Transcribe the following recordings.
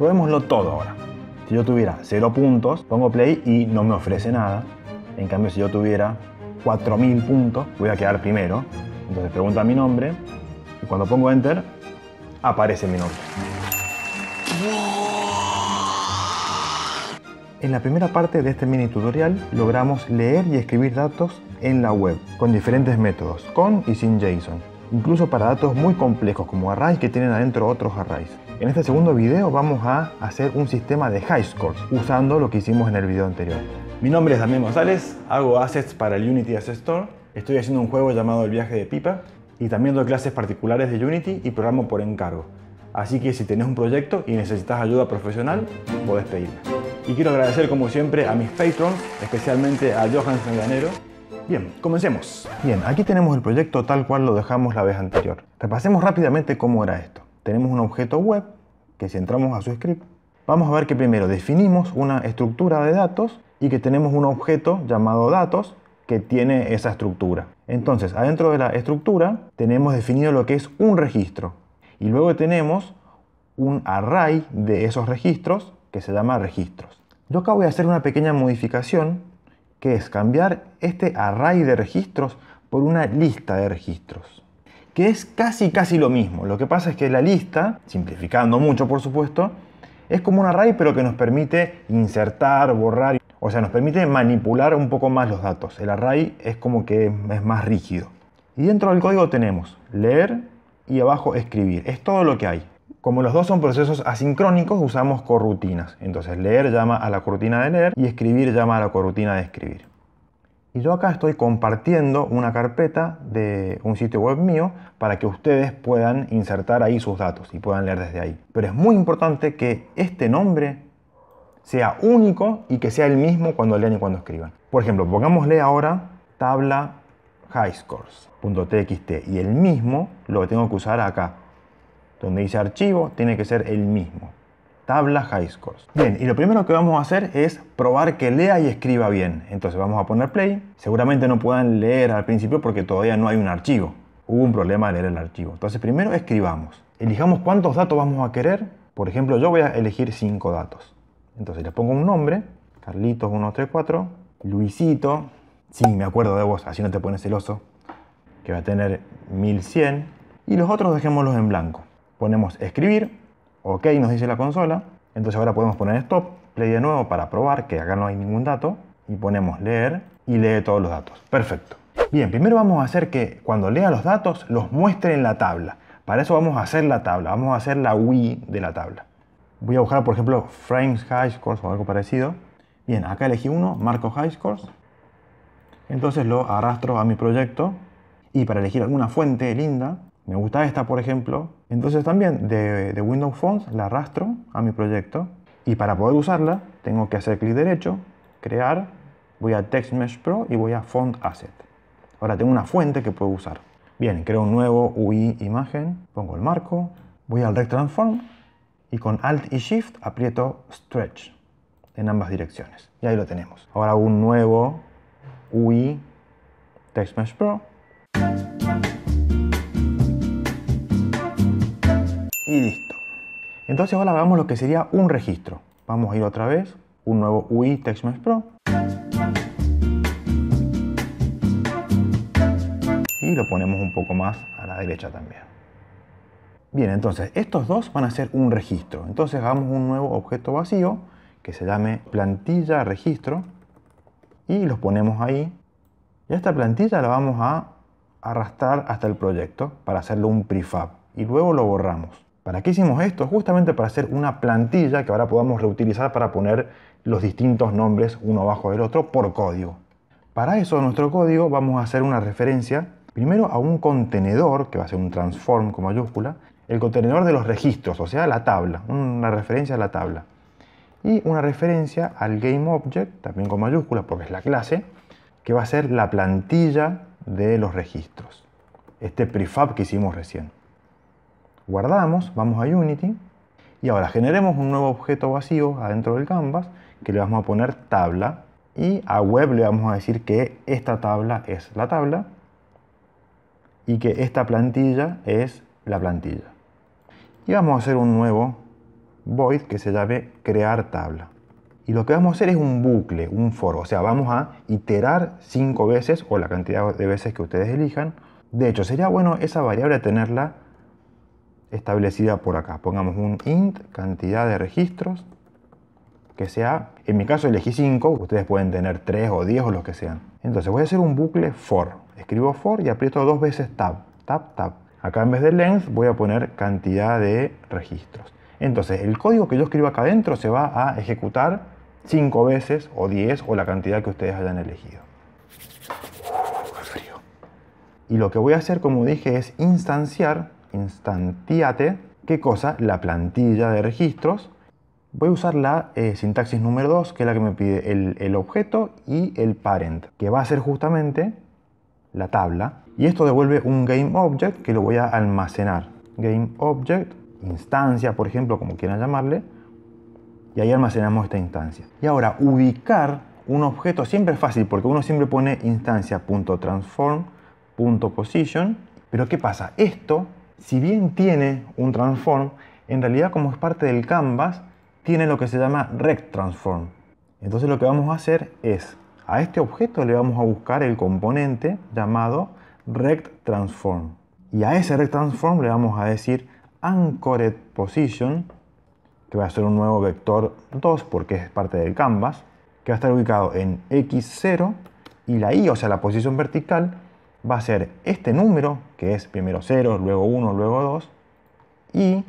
Probémoslo todo ahora. Si yo tuviera 0 puntos, pongo play y no me ofrece nada. En cambio, si yo tuviera 4000 puntos, voy a quedar primero. Entonces pregunta mi nombre y cuando pongo enter, aparece mi nombre. En la primera parte de este mini tutorial logramos leer y escribir datos en la web con diferentes métodos, con y sin JSON, incluso para datos muy complejos como arrays que tienen adentro otros arrays. En este segundo video vamos a hacer un sistema de HiScores usando lo que hicimos en el video anterior. Mi nombre es Damián González, hago assets para el Unity Asset Store, estoy haciendo un juego llamado El Viaje de Pipa y también doy clases particulares de Unity y programo por encargo. Así que si tenés un proyecto y necesitas ayuda profesional, podés pedirme. Y quiero agradecer como siempre a mis patrons, especialmente a Johan Sanganero. Bien, comencemos. Bien, aquí tenemos el proyecto tal cual lo dejamos la vez anterior. Repasemos rápidamente cómo era esto. Tenemos un objeto web, que si entramos a su script, vamos a ver que primero definimos una estructura de datos y que tenemos un objeto llamado datos que tiene esa estructura. Entonces, adentro de la estructura tenemos definido lo que es un registro. Y luego tenemos un array de esos registros que se llama registros. Yo acá voy a hacer una pequeña modificación que es cambiar este array de registros por una lista de registros, que es casi lo mismo. Lo que pasa es que la lista, simplificando mucho por supuesto, es como un array pero que nos permite insertar, borrar, o sea, nos permite manipular un poco más los datos. El array es como que es más rígido. Y dentro del código tenemos leer y abajo escribir. Es todo lo que hay. Como los dos son procesos asincrónicos, usamos corrutinas. Entonces leer llama a la corrutina de leer y escribir llama a la corrutina de escribir. Y yo acá estoy compartiendo una carpeta de un sitio web mío para que ustedes puedan insertar ahí sus datos y puedan leer desde ahí. Pero es muy importante que este nombre sea único y que sea el mismo cuando lean y cuando escriban. Por ejemplo, pongámosle ahora tabla HiScores.txt y el mismo lo tengo que usar acá. Donde dice archivo tiene que ser el mismo. Tabla HiScores. Bien, y lo primero que vamos a hacer es probar que lea y escriba bien. Entonces vamos a poner play. Seguramente no puedan leer al principio porque todavía no hay un archivo. Hubo un problema de leer el archivo. Entonces primero escribamos. Elijamos cuántos datos vamos a querer. Por ejemplo, yo voy a elegir 5 datos. Entonces le pongo un nombre. Carlitos 134. Luisito. Sí, me acuerdo de vos, así no te pones celoso. Que va a tener 1100. Y los otros dejémoslos en blanco. Ponemos escribir, ok nos dice la consola, entonces ahora podemos poner stop, play de nuevo para probar que acá no hay ningún dato y ponemos leer y lee todos los datos. Perfecto. Bien, primero vamos a hacer que cuando lea los datos los muestre en la tabla. Para eso vamos a hacer la tabla, vamos a hacer la UI de la tabla. Voy a buscar por ejemplo frames HiScores o algo parecido. Bien, acá elegí uno, marco HiScores. Entonces lo arrastro a mi proyecto y para elegir alguna fuente linda, me gusta esta, por ejemplo. Entonces también de Windows Fonts la arrastro a mi proyecto. Y para poder usarla, tengo que hacer clic derecho, crear, voy a Text Mesh Pro y voy a Font Asset. Ahora tengo una fuente que puedo usar. Bien, creo un nuevo UI imagen, pongo el marco, voy al Rect Transform y con Alt y Shift aprieto Stretch en ambas direcciones. Y ahí lo tenemos. Ahora un nuevo UI Text Mesh Pro. Y listo. Entonces ahora hagamos lo que sería un registro. Vamos a ir otra vez, un nuevo UI Text Mesh Pro. Y lo ponemos un poco más a la derecha también. Bien, entonces estos dos van a ser un registro. Entonces hagamos un nuevo objeto vacío que se llame plantilla registro. Y los ponemos ahí. Y a esta plantilla la vamos a arrastrar hasta el proyecto para hacerle un prefab. Y luego lo borramos. ¿Para qué hicimos esto? Justamente para hacer una plantilla que ahora podamos reutilizar para poner los distintos nombres uno abajo del otro por código. Para eso en nuestro código vamos a hacer una referencia primero a un contenedor que va a ser un transform con mayúscula, el contenedor de los registros, o sea la tabla, una referencia a la tabla. Y una referencia al GameObject, también con mayúscula porque es la clase, que va a ser la plantilla de los registros. Este prefab que hicimos recién. Guardamos, vamos a Unity y ahora generemos un nuevo objeto vacío adentro del canvas que le vamos a poner tabla y a web le vamos a decir que esta tabla es la tabla y que esta plantilla es la plantilla. Y vamos a hacer un nuevo void que se llame crear tabla. Y lo que vamos a hacer es un bucle, un for, o sea, vamos a iterar 5 veces o la cantidad de veces que ustedes elijan. De hecho, sería bueno esa variable tenerla establecida por acá. Pongamos un int cantidad de registros que sea, en mi caso elegí 5, ustedes pueden tener 3 o 10 o los que sean. Entonces voy a hacer un bucle for. Escribo for y aprieto 2 veces tab, tab, tab. Acá en vez de length voy a poner cantidad de registros. Entonces el código que yo escribo acá adentro se va a ejecutar 5 veces o 10 o la cantidad que ustedes hayan elegido. ¡Qué frío! Y lo que voy a hacer, como dije, es instantiate, ¿qué cosa? La plantilla de registros. Voy a usar la sintaxis número 2, que es la que me pide el objeto y el parent, que va a ser justamente la tabla. Y esto devuelve un GameObject que lo voy a almacenar. GameObject, instancia, por ejemplo, como quieran llamarle. Y ahí almacenamos esta instancia. Y ahora, ubicar un objeto siempre es fácil, porque uno siempre pone instancia.transform.position. Pero ¿qué pasa? Esto, si bien tiene un transform, en realidad como es parte del canvas, tiene lo que se llama rectTransform. Entonces lo que vamos a hacer es, a este objeto le vamos a buscar el componente llamado rectTransform. Y a ese rectTransform le vamos a decir anchoredPosition, que va a ser un nuevo vector 2 porque es parte del canvas, que va a estar ubicado en x0 y la y, o sea la posición vertical, va a ser este número, que es primero 0, luego 1, luego 2, y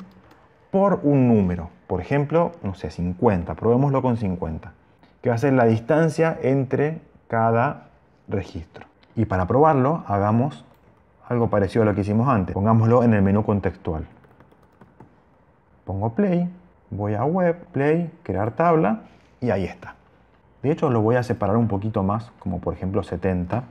por un número. Por ejemplo, no sé, 50. Probémoslo con 50. Que va a ser la distancia entre cada registro. Y para probarlo, hagamos algo parecido a lo que hicimos antes. Pongámoslo en el menú contextual. Pongo play, voy a web, play, crear tabla, y ahí está. De hecho, lo voy a separar un poquito más, como por ejemplo 70.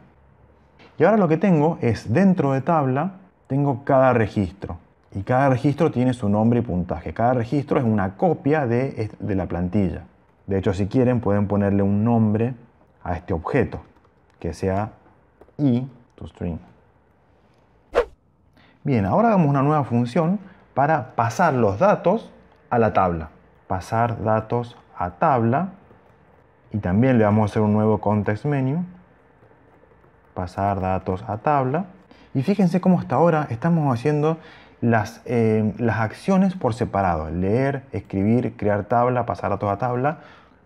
Y ahora lo que tengo es, dentro de tabla, tengo cada registro. Y cada registro tiene su nombre y puntaje. Cada registro es una copia de la plantilla. De hecho, si quieren, pueden ponerle un nombre a este objeto, que sea i_toString. Bien, ahora hagamos una nueva función para pasar los datos a la tabla. Pasar datos a tabla. Y también le vamos a hacer un nuevo context menu. Pasar datos a tabla. Y fíjense cómo hasta ahora estamos haciendo las acciones por separado. Leer, escribir, crear tabla, pasar datos a tabla.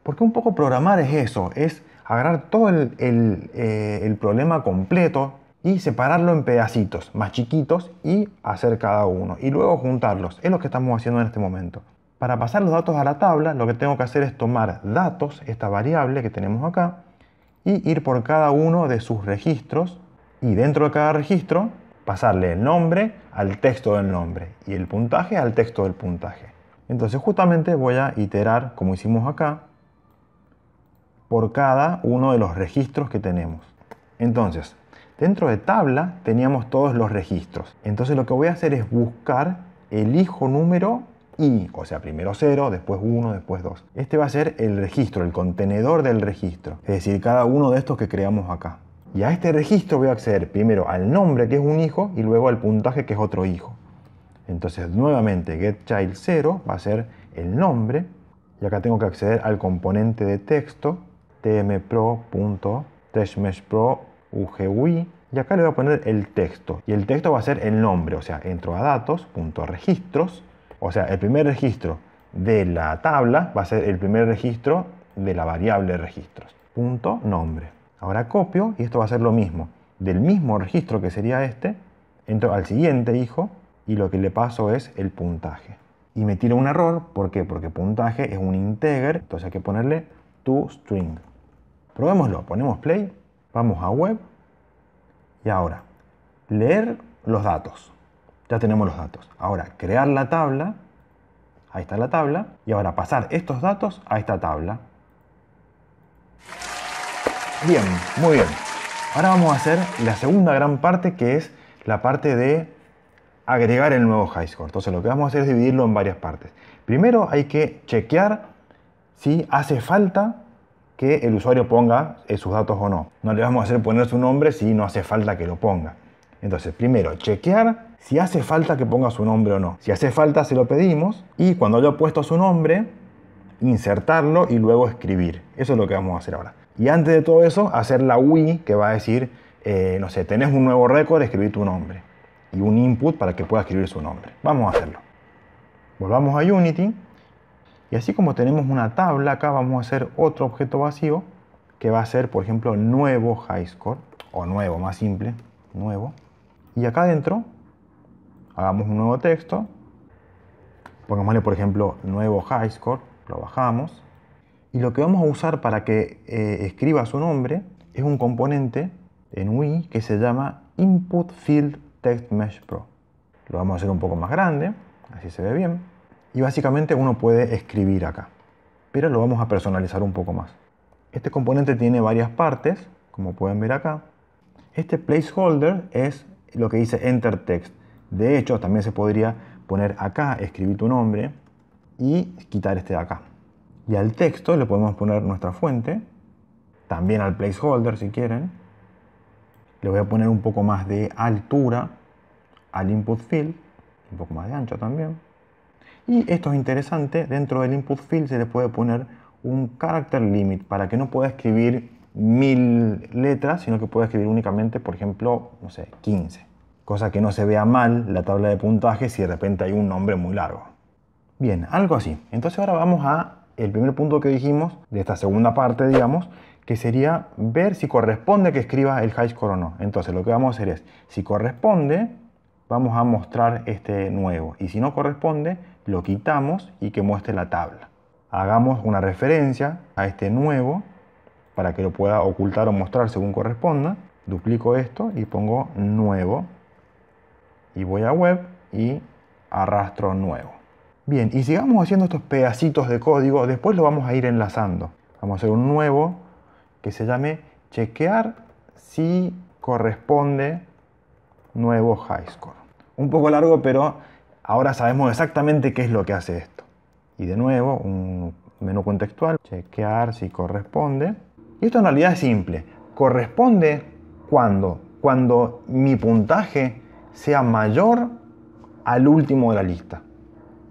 Porque un poco programar es eso. Es agarrar todo el problema completo y separarlo en pedacitos más chiquitos y hacer cada uno. Y luego juntarlos. Es lo que estamos haciendo en este momento. Para pasar los datos a la tabla, lo que tengo que hacer es tomar datos, esta variable que tenemos acá, y ir por cada uno de sus registros. Y dentro de cada registro, pasarle el nombre al texto del nombre y el puntaje al texto del puntaje. Entonces justamente voy a iterar, como hicimos acá, por cada uno de los registros que tenemos. Entonces, dentro de tabla teníamos todos los registros. Entonces lo que voy a hacer es buscar el hijo número i, o sea, primero 0, después 1, después 2. Este va a ser el registro, el contenedor del registro. Es decir, cada uno de estos que creamos acá. Y a este registro voy a acceder primero al nombre, que es un hijo, y luego al puntaje, que es otro hijo. Entonces, nuevamente, getChild0 va a ser el nombre. Y acá tengo que acceder al componente de texto, tmpro.textmeshpro.ugui. Y acá le voy a poner el texto. Y el texto va a ser el nombre. O sea, entro a datos.registros. O sea, el primer registro de la tabla va a ser el primer registro de la variable registros. Punto nombre. Ahora copio y esto va a ser lo mismo. Del mismo registro que sería este, entro al siguiente hijo y lo que le paso es el puntaje. Y me tira un error, ¿por qué? Porque puntaje es un integer, entonces hay que ponerle toString. Probémoslo, ponemos play, vamos a web y ahora leer los datos. Ya tenemos los datos. Ahora crear la tabla, ahí está la tabla, y ahora pasar estos datos a esta tabla. Bien, muy bien. Ahora vamos a hacer la segunda gran parte, que es la parte de agregar el nuevo HiScore. Entonces lo que vamos a hacer es dividirlo en varias partes. Primero hay que chequear si hace falta que el usuario ponga sus datos o no. No le vamos a hacer poner su nombre si no hace falta que lo ponga. Entonces primero chequear si hace falta que ponga su nombre o no. Si hace falta se lo pedimos y cuando haya puesto su nombre, insertarlo y luego escribir. Eso es lo que vamos a hacer ahora. Y antes de todo eso, hacer la UI que va a decir, no sé, tenés un nuevo récord, escribí tu nombre. Y un input para que pueda escribir su nombre. Vamos a hacerlo. Volvamos a Unity. Y así como tenemos una tabla, acá vamos a hacer otro objeto vacío que va a ser, por ejemplo, nuevo HighScore. O nuevo, más simple, nuevo. Y acá adentro, hagamos un nuevo texto. Pongámosle, por ejemplo, nuevo HighScore. Lo bajamos. Y lo que vamos a usar para que escriba su nombre es un componente en UI que se llama Input Field Text Mesh Pro. Lo vamos a hacer un poco más grande, así se ve bien. Y básicamente uno puede escribir acá. Pero lo vamos a personalizar un poco más. Este componente tiene varias partes, como pueden ver acá. Este placeholder es lo que dice Enter Text. De hecho, también se podría poner acá, escribir tu nombre y quitar este de acá. Y al texto le podemos poner nuestra fuente, también al placeholder si quieren. Le voy a poner un poco más de altura al input field, un poco más de ancho también. Y esto es interesante, dentro del input field se le puede poner un character limit para que no pueda escribir 1000 letras, sino que pueda escribir únicamente, por ejemplo, no sé, 15. Cosa que no se vea mal la tabla de puntaje si de repente hay un nombre muy largo. Bien, algo así. Entonces ahora vamos a el primer punto que dijimos, de esta segunda parte, digamos, que sería ver si corresponde que escriba el HighScore o no. Entonces lo que vamos a hacer es, si corresponde, vamos a mostrar este nuevo. Y si no corresponde, lo quitamos y que muestre la tabla. Hagamos una referencia a este nuevo para que lo pueda ocultar o mostrar según corresponda. Duplico esto y pongo nuevo. Y voy a web y arrastro nuevo. Bien, y sigamos haciendo estos pedacitos de código, después lo vamos a ir enlazando. Vamos a hacer un nuevo que se llame chequear si corresponde nuevo HighScore. Un poco largo, pero ahora sabemos exactamente qué es lo que hace esto. Y de nuevo, un menú contextual, chequear si corresponde. Y esto en realidad es simple. Corresponde cuando mi puntaje sea mayor al último de la lista.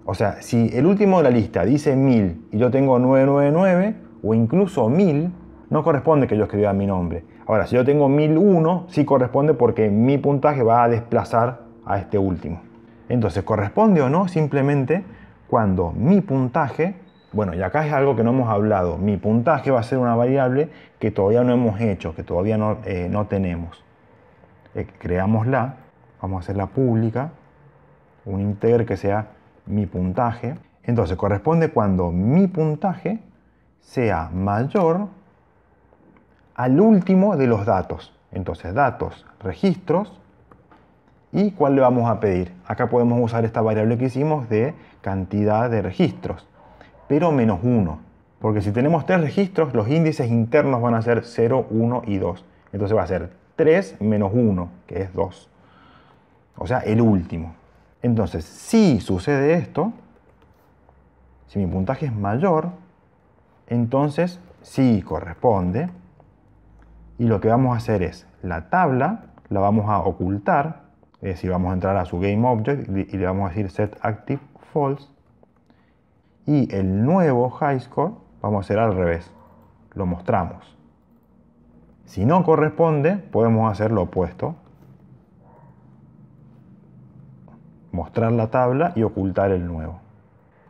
O sea, si el último de la lista dice 1000 y yo tengo 999 o incluso 1000, no corresponde que yo escriba mi nombre. Ahora, si yo tengo 1001, sí corresponde porque mi puntaje va a desplazar a este último. Entonces, ¿corresponde o no? Simplemente cuando mi puntaje, bueno, y acá es algo que no hemos hablado, mi puntaje va a ser una variable que todavía no hemos hecho, que todavía no tenemos. Creámosla, vamos a hacerla pública, un integer que sea mi puntaje. Entonces corresponde cuando mi puntaje sea mayor al último de los datos. Entonces datos, registros, ¿y cuál le vamos a pedir? Acá podemos usar esta variable que hicimos de cantidad de registros, pero menos 1. Porque si tenemos 3 registros, los índices internos van a ser 0, 1 y 2. Entonces va a ser 3 menos 1, que es 2. O sea, el último. Entonces, si sucede esto, si mi puntaje es mayor, entonces sí corresponde. Y lo que vamos a hacer es, la tabla la vamos a ocultar, es decir, vamos a entrar a su GameObject y le vamos a decir setActive false. Y el nuevo HighScore vamos a hacer al revés, lo mostramos. Si no corresponde, podemos hacer lo opuesto. Mostrar la tabla y ocultar el nuevo.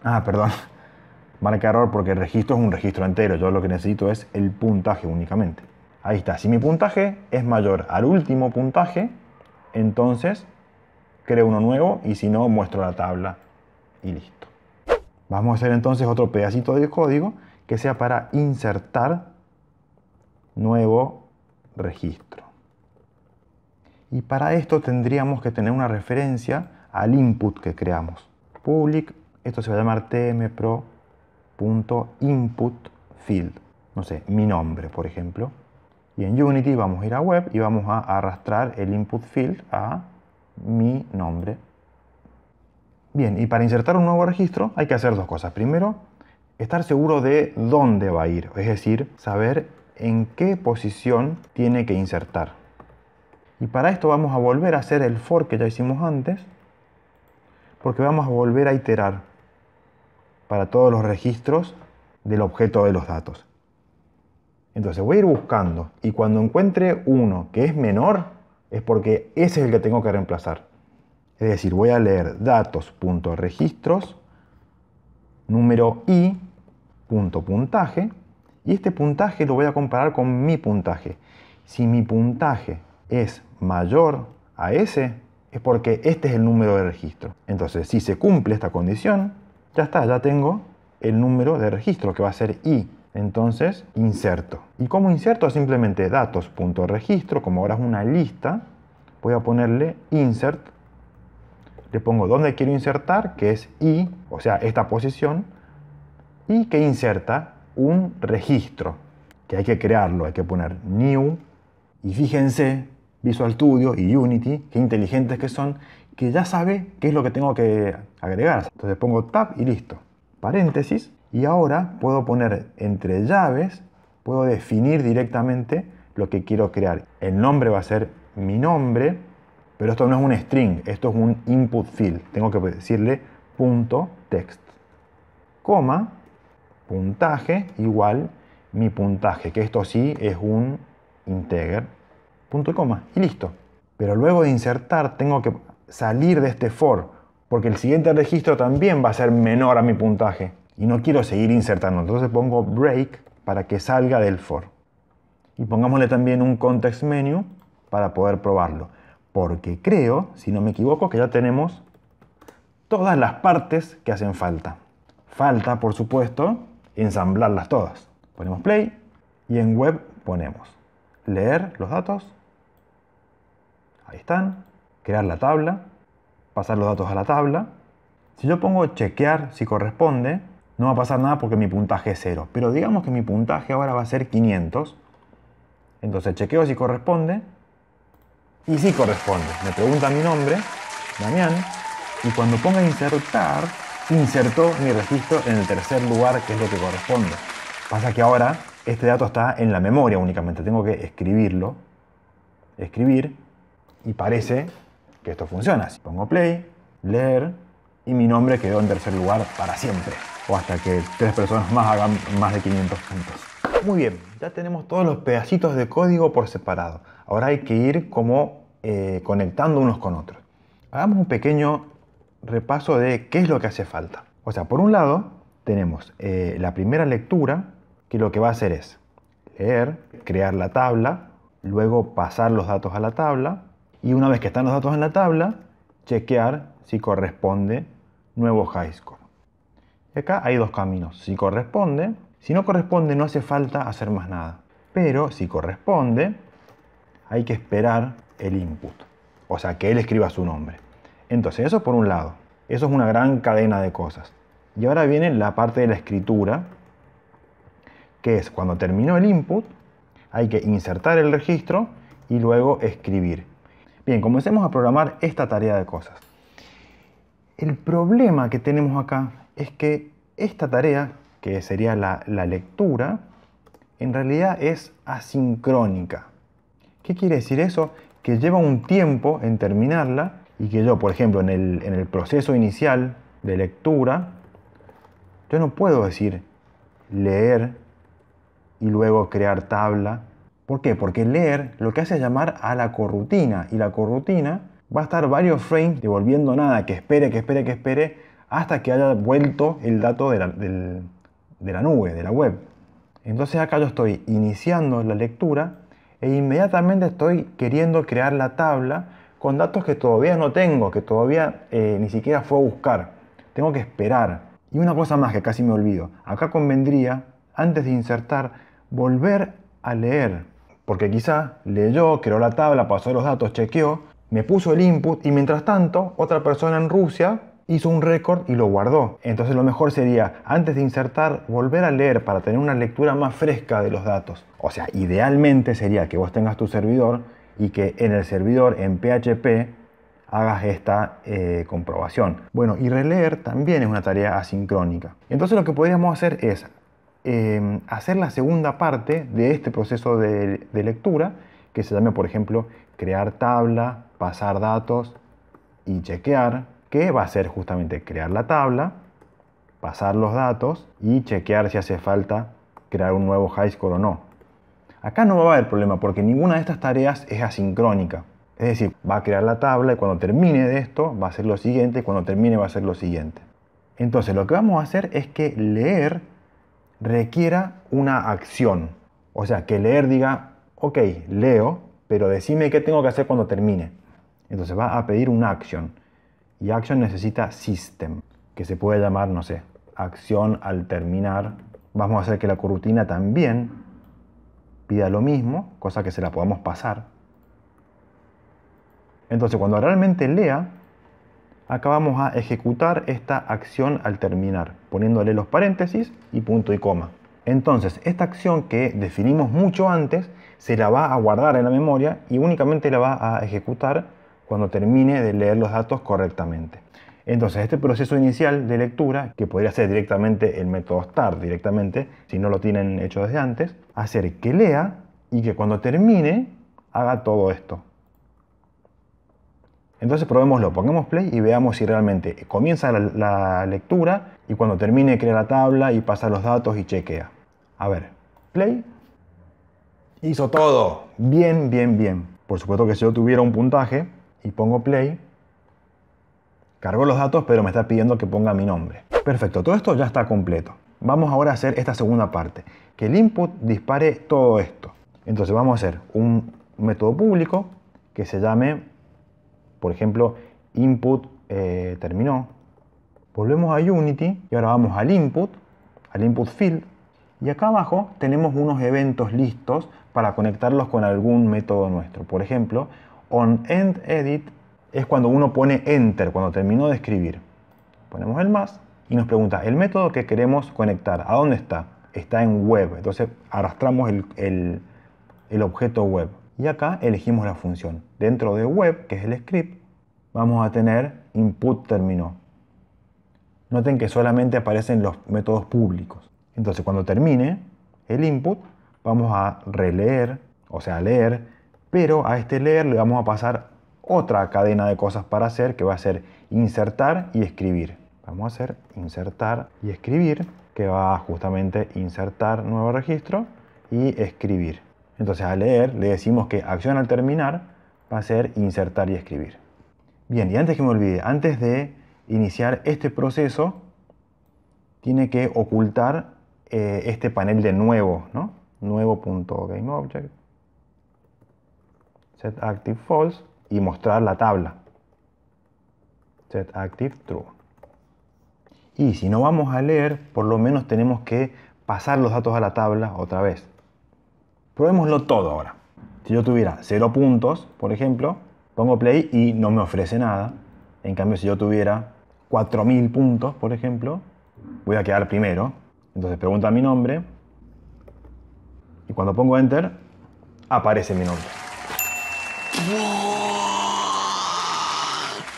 Ah, perdón. Marca error porque el registro es un registro entero. Yo lo que necesito es el puntaje únicamente. Ahí está. Si mi puntaje es mayor al último puntaje, entonces creo uno nuevo y si no, muestro la tabla y listo. Vamos a hacer entonces otro pedacito de código que sea para insertar nuevo registro. Y para esto tendríamos que tener una referencia al input que creamos. Public, esto se va a llamar tmpro.inputField. No sé, mi nombre, por ejemplo. Y en Unity vamos a ir a web y vamos a arrastrar el input field a mi nombre. Bien, y para insertar un nuevo registro hay que hacer dos cosas. Primero, estar seguro de dónde va a ir, es decir, saber en qué posición tiene que insertar. Y para esto vamos a volver a hacer el for que ya hicimos antes, porque vamos a volver a iterar para todos los registros del objeto de los datos. Entonces voy a ir buscando, y cuando encuentre uno que es menor, es porque ese es el que tengo que reemplazar. Es decir, voy a leer datos.registros, número i, puntaje, y este puntaje lo voy a comparar con mi puntaje. Si mi puntaje es mayor a ese, es porque este es el número de registro. Entonces, si se cumple esta condición, ya está, ya tengo el número de registro, que va a ser i. Entonces, inserto. ¿Y cómo inserto? Simplemente datos.registro, como ahora es una lista, voy a ponerle insert. Le pongo dónde quiero insertar, que es i, o sea, esta posición, y que inserta un registro, que hay que crearlo, hay que poner new, y fíjense, Visual Studio y Unity, qué inteligentes que son, que ya sabe qué es lo que tengo que agregar. Entonces pongo tab y listo. Paréntesis, y ahora puedo poner entre llaves, puedo definir directamente lo que quiero crear. El nombre va a ser mi nombre, pero esto no es un string, esto es un input field. Tengo que decirle .text, coma, puntaje igual mi puntaje, que esto sí es un integer, punto y coma, y listo. Pero luego de insertar tengo que salir de este for, porque el siguiente registro también va a ser menor a mi puntaje, y no quiero seguir insertando. Entonces pongo break para que salga del for. Y pongámosle también un context menu para poder probarlo, porque creo, si no me equivoco, que ya tenemos todas las partes que hacen falta. Falta, por supuesto, ensamblarlas todas. Ponemos play y en web ponemos leer los datos. Ahí están. Crear la tabla. Pasar los datos a la tabla. Si yo pongo chequear si corresponde, no va a pasar nada porque mi puntaje es 0. Pero digamos que mi puntaje ahora va a ser 500. Entonces chequeo si corresponde. Y sí corresponde. Me pregunta mi nombre, Damián. Y cuando ponga insertar, insertó mi registro en el tercer lugar, que es lo que corresponde. Pasa que ahora este dato está en la memoria únicamente. Tengo que escribirlo, escribir, y parece que esto funciona. Si pongo play, leer, y mi nombre quedó en tercer lugar para siempre. O hasta que 3 personas más hagan más de 500 puntos. Muy bien, ya tenemos todos los pedacitos de código por separado. Ahora hay que ir como conectando unos con otros. Hagamos un pequeño repaso de qué es lo que hace falta. O sea, por un lado tenemos la primera lectura, que lo que va a hacer es leer, crear la tabla, luego pasar los datos a la tabla, y una vez que están los datos en la tabla, chequear si corresponde nuevo high score. Y acá hay dos caminos. Si corresponde, si no corresponde no hace falta hacer más nada. Pero si corresponde, hay que esperar el input. O sea, que él escriba su nombre. Entonces, eso por un lado. Eso es una gran cadena de cosas. Y ahora viene la parte de la escritura, que es cuando terminó el input, hay que insertar el registro y luego escribir. Bien, comencemos a programar esta tarea de cosas. El problema que tenemos acá es que esta tarea, que sería la lectura, en realidad es asincrónica. ¿Qué quiere decir eso? Que lleva un tiempo en terminarla y que yo, por ejemplo, en el proceso inicial de lectura, yo no puedo decir leer y luego crear tabla. ¿Por qué? Porque leer lo que hace es llamar a la corrutina, y la corrutina va a estar varios frames devolviendo nada, que espere, que espere, que espere, hasta que haya vuelto el dato de la nube, de la web. Entonces acá yo estoy iniciando la lectura e inmediatamente estoy queriendo crear la tabla con datos que todavía no tengo, que todavía ni siquiera fue a buscar. Tengo que esperar. Y una cosa más que casi me olvido. Acá convendría, antes de insertar, volver a leer. Porque quizá leyó, creó la tabla, pasó los datos, chequeó, me puso el input y mientras tanto otra persona en Rusia hizo un récord y lo guardó. Entonces lo mejor sería, antes de insertar, volver a leer para tener una lectura más fresca de los datos. O sea, idealmente sería que vos tengas tu servidor y que en el servidor, en PHP, hagas esta comprobación. Bueno, y releer también es una tarea asincrónica. Entonces lo que podríamos hacer es hacer la segunda parte de este proceso de lectura, que se llame, por ejemplo, crear tabla, pasar datos y chequear, que va a ser justamente crear la tabla, pasar los datos y chequear si hace falta crear un nuevo high score o no. Acá no va a haber problema porque ninguna de estas tareas es asincrónica. Es decir, va a crear la tabla y cuando termine de esto va a hacer lo siguiente y cuando termine va a hacer lo siguiente. Entonces lo que vamos a hacer es que leer requiera una acción. O sea, que leer diga, ok, leo, pero decime qué tengo que hacer cuando termine. Entonces va a pedir una action. Y action necesita system, que se puede llamar, no sé, acción al terminar. Vamos a hacer que la coroutine también pida lo mismo, cosa que se la podamos pasar. Entonces cuando realmente lea, acá vamos a ejecutar esta acción al terminar, poniéndole los paréntesis y punto y coma. Entonces esta acción que definimos mucho antes, se la va a guardar en la memoria y únicamente la va a ejecutar cuando termine de leer los datos correctamente. Entonces este proceso inicial de lectura, que podría ser directamente el método start, directamente, si no lo tienen hecho desde antes, hacer que lea y que cuando termine haga todo esto. Entonces probémoslo, pongamos play y veamos si realmente comienza la lectura y cuando termine crea la tabla y pasa los datos y chequea. A ver, play. Hizo todo. Bien, bien, bien. Por supuesto que si yo tuviera un puntaje y pongo play, cargó los datos pero me está pidiendo que ponga mi nombre. Perfecto, todo esto ya está completo. Vamos ahora a hacer esta segunda parte, que el input dispare todo esto. Entonces vamos a hacer un método público que se llame, por ejemplo, input terminó. Volvemos a Unity y ahora vamos al input field. Y acá abajo tenemos unos eventos listos para conectarlos con algún método nuestro. Por ejemplo, onEndEdit es cuando uno pone enter, cuando terminó de escribir. Ponemos el más y nos pregunta, el método que queremos conectar, ¿a dónde está? Está en web. Entonces arrastramos el objeto web. Y acá elegimos la función. Dentro de web, que es el script, vamos a tener input terminó. Noten que solamente aparecen los métodos públicos. Entonces cuando termine el input, vamos a releer, o sea, leer, pero a este leer le vamos a pasar otra cadena de cosas para hacer, que va a ser insertar y escribir. Vamos a hacer insertar y escribir, que va a justamente insertar nuevo registro y escribir. Entonces al leer le decimos que acción al terminar va a ser insertar y escribir. Bien, y antes que me olvide, antes de iniciar este proceso, tiene que ocultar este panel de nuevo, ¿no? Nuevo.GameObject, set active false y mostrar la tabla. Set active true. Y si no vamos a leer, por lo menos tenemos que pasar los datos a la tabla otra vez. Probémoslo todo ahora. Si yo tuviera 0 puntos, por ejemplo, pongo play y no me ofrece nada. En cambio, si yo tuviera 4000 puntos, por ejemplo, voy a quedar primero. Entonces pregunta mi nombre y cuando pongo enter, aparece mi nombre.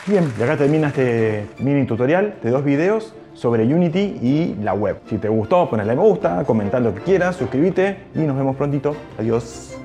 Bien, y acá termina este mini tutorial de 2 videos sobre Unity y la web. Si te gustó, ponle me gusta, comentar lo que quieras, suscríbete y nos vemos prontito. Adiós.